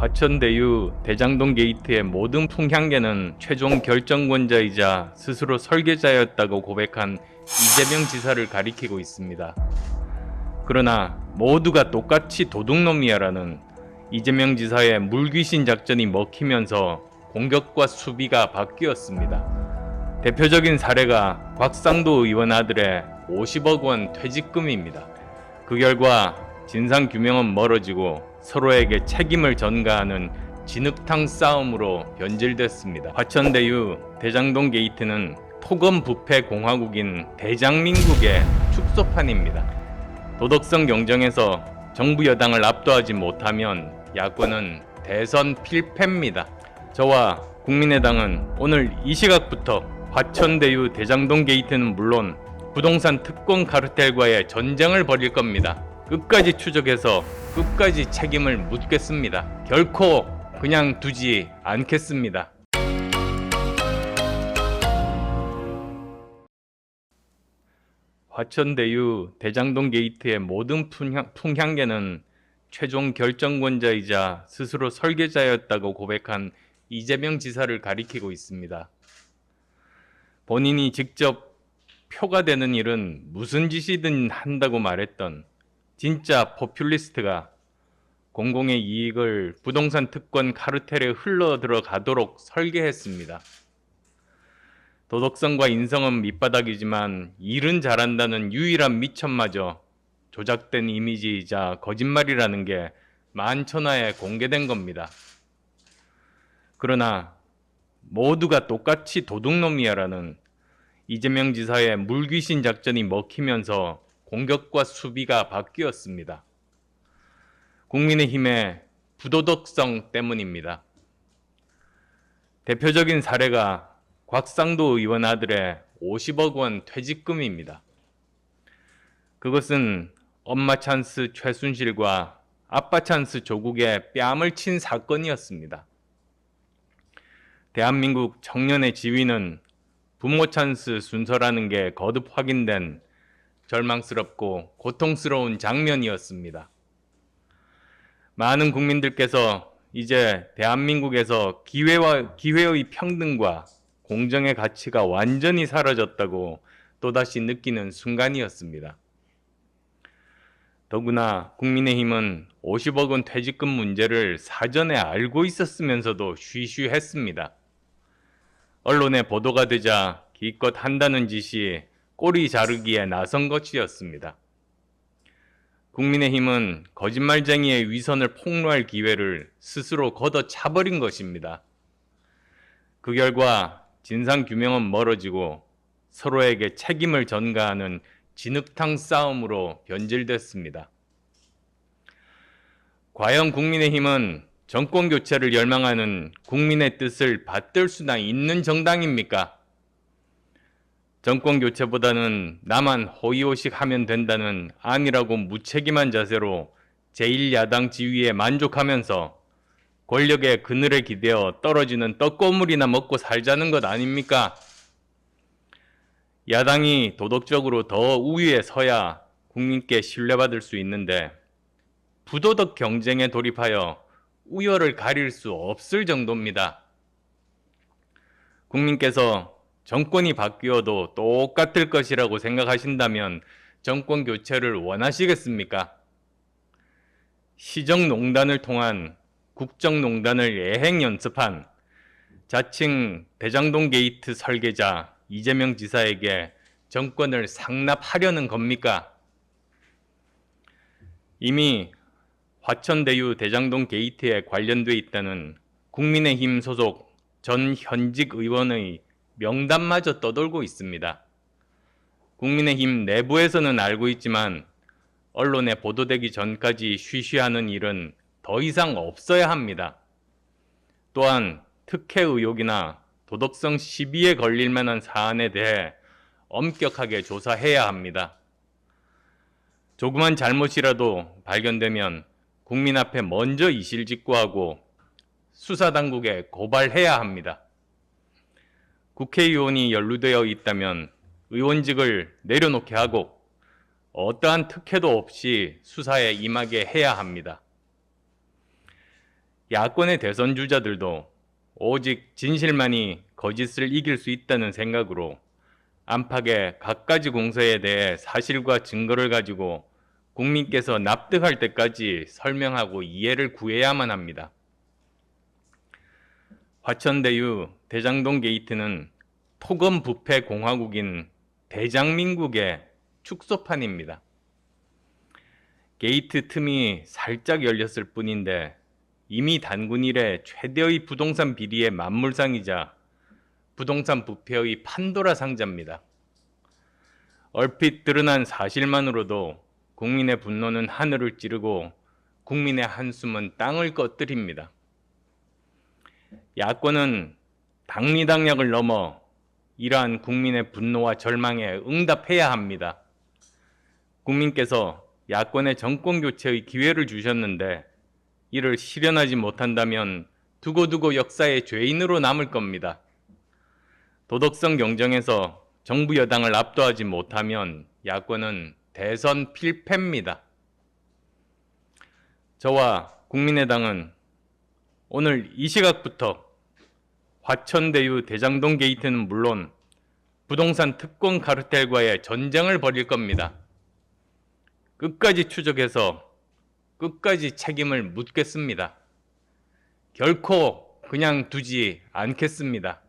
화천대유 대장동 게이트의 모든 풍향계는 최종 결정권자이자 스스로 설계자였다고 고백한 이재명 지사를 가리키고 있습니다. 그러나 모두가 똑같이 도둑놈이야라는 이재명 지사의 물귀신 작전이 먹히면서 공격과 수비가 바뀌었습니다. 대표적인 사례가 곽상도 의원 아들의 50억 원 퇴직금입니다. 그 결과 진상규명은 멀어지고 서로에게 책임을 전가하는 진흙탕 싸움으로 변질됐습니다. 화천대유 대장동 게이트는 토건 부패 공화국인 대장민국의 축소판입니다. 도덕성 경쟁에서 정부 여당을 압도하지 못하면 야권은 대선 필패입니다. 저와 국민의당은 오늘 이 시각부터 화천대유 대장동 게이트는 물론 부동산 특권 카르텔과의 전쟁을 벌일 겁니다. 끝까지 추적해서 끝까지 책임을 묻겠습니다. 결코 그냥 두지 않겠습니다. 화천대유 대장동 게이트의 모든 풍향계는 최종 결정권자이자 스스로 설계자였다고 고백한 이재명 지사를 가리키고 있습니다. 본인이 직접 표가 되는 일은 무슨 짓이든 한다고 말했던 진짜 포퓰리스트가 공공의 이익을 부동산 특권 카르텔에 흘러 들어가도록 설계했습니다. 도덕성과 인성은 밑바닥이지만 일은 잘한다는 유일한 미천마저 조작된 이미지이자 거짓말이라는 게 만천하에 공개된 겁니다. 그러나 모두가 똑같이 도둑놈이야라는 이재명 지사의 물귀신 작전이 먹히면서 공격과 수비가 바뀌었습니다. 국민의힘의 부도덕성 때문입니다. 대표적인 사례가 곽상도 의원 아들의 50억 원 퇴직금입니다. 그것은 엄마 찬스 최순실과 아빠 찬스 조국의 뺨을 친 사건이었습니다. 대한민국 청년의 지위는 부모 찬스 순서라는 게 거듭 확인된 절망스럽고 고통스러운 장면이었습니다. 많은 국민들께서 이제 대한민국에서 기회의 평등과 공정의 가치가 완전히 사라졌다고 또다시 느끼는 순간이었습니다. 더구나 국민의힘은 50억 원 퇴직금 문제를 사전에 알고 있었으면서도 쉬쉬했습니다. 언론에 보도가 되자 기껏 한다는 짓이 꼬리 자르기에 나선 것이었습니다. 국민의힘은 거짓말쟁이의 위선을 폭로할 기회를 스스로 걷어차버린 것입니다. 그 결과 진상규명은 멀어지고 서로에게 책임을 전가하는 진흙탕 싸움으로 변질됐습니다. 과연 국민의힘은 정권교체를 열망하는 국민의 뜻을 받들 수나 있는 정당입니까? 정권교체보다는 나만 호의호식 하면 된다는 안일하고 무책임한 자세로 제1야당 지위에 만족하면서 권력의 그늘에 기대어 떨어지는 떡고물이나 먹고 살자는 것 아닙니까? 야당이 도덕적으로 더 우위에 서야 국민께 신뢰받을 수 있는데 부도덕 경쟁에 돌입하여 우열을 가릴 수 없을 정도입니다. 국민께서 정권이 바뀌어도 똑같을 것이라고 생각하신다면 정권 교체를 원하시겠습니까? 시정농단을 통한 국정농단을 예행 연습한 자칭 대장동 게이트 설계자 이재명 지사에게 정권을 상납하려는 겁니까? 이미 화천대유 대장동 게이트에 관련돼 있다는 국민의힘 소속 전 현직 의원의 명단마저 떠돌고 있습니다. 국민의힘 내부에서는 알고 있지만 언론에 보도되기 전까지 쉬쉬하는 일은 더 이상 없어야 합니다. 또한 특혜 의혹이나 도덕성 시비에 걸릴 만한 사안에 대해 엄격하게 조사해야 합니다. 조그만 잘못이라도 발견되면 국민 앞에 먼저 이실직고하고 수사당국에 고발해야 합니다. 국회의원이 연루되어 있다면 의원직을 내려놓게 하고 어떠한 특혜도 없이 수사에 임하게 해야 합니다. 야권의 대선 주자들도 오직 진실만이 거짓을 이길 수 있다는 생각으로 안팎의 갖가지 공세에 대해 사실과 증거를 가지고 국민께서 납득할 때까지 설명하고 이해를 구해야만 합니다. 화천대유 대장동 게이트는 토건 부패 공화국인 대장민국의 축소판입니다. 게이트 틈이 살짝 열렸을 뿐인데 이미 단군 이래 최대의 부동산 비리의 만물상이자 부동산 부패의 판도라 상자입니다. 얼핏 드러난 사실만으로도 국민의 분노는 하늘을 찌르고 국민의 한숨은 땅을 꺼뜨립니다. 야권은 당리당략을 넘어 이러한 국민의 분노와 절망에 응답해야 합니다. 국민께서 야권의 정권교체의 기회를 주셨는데 이를 실현하지 못한다면 두고두고 역사의 죄인으로 남을 겁니다. 도덕성 경쟁에서 정부 여당을 압도하지 못하면 야권은 대선 필패입니다. 저와 국민의당은 오늘 이 시각부터 화천대유 대장동 게이트는 물론 부동산 특권 카르텔과의 전쟁을 벌일 겁니다. 끝까지 추적해서 끝까지 책임을 묻겠습니다. 결코 그냥 두지 않겠습니다.